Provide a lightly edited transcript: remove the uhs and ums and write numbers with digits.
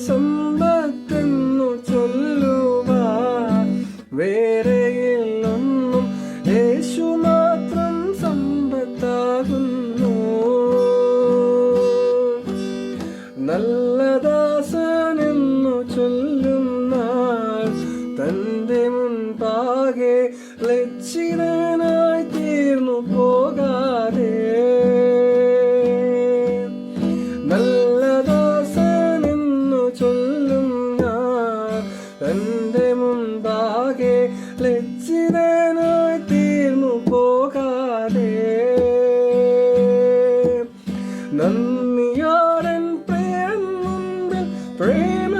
സമ്പത്തെന്നു ചൊല്ലുവാൻ വേറെയില്ലൊന്നും, യേശു മാത്രം സമ്പത്താകുന്നു. നല്ല ദാസനെന്നു ചൊല്ലുന്ന തന്റെ മുൻപാകെ ലജ്ജിതനായി തീർന്നു പോകാതെ, നല്ല ദാസനെന്നു ചൊല്ലും ഞാൻ തന്റെ മുൻപാകെ ലജ്ജിതനായി തീർന്നു പോകാതെ, നന്ദിയോടൻ പ്രേമ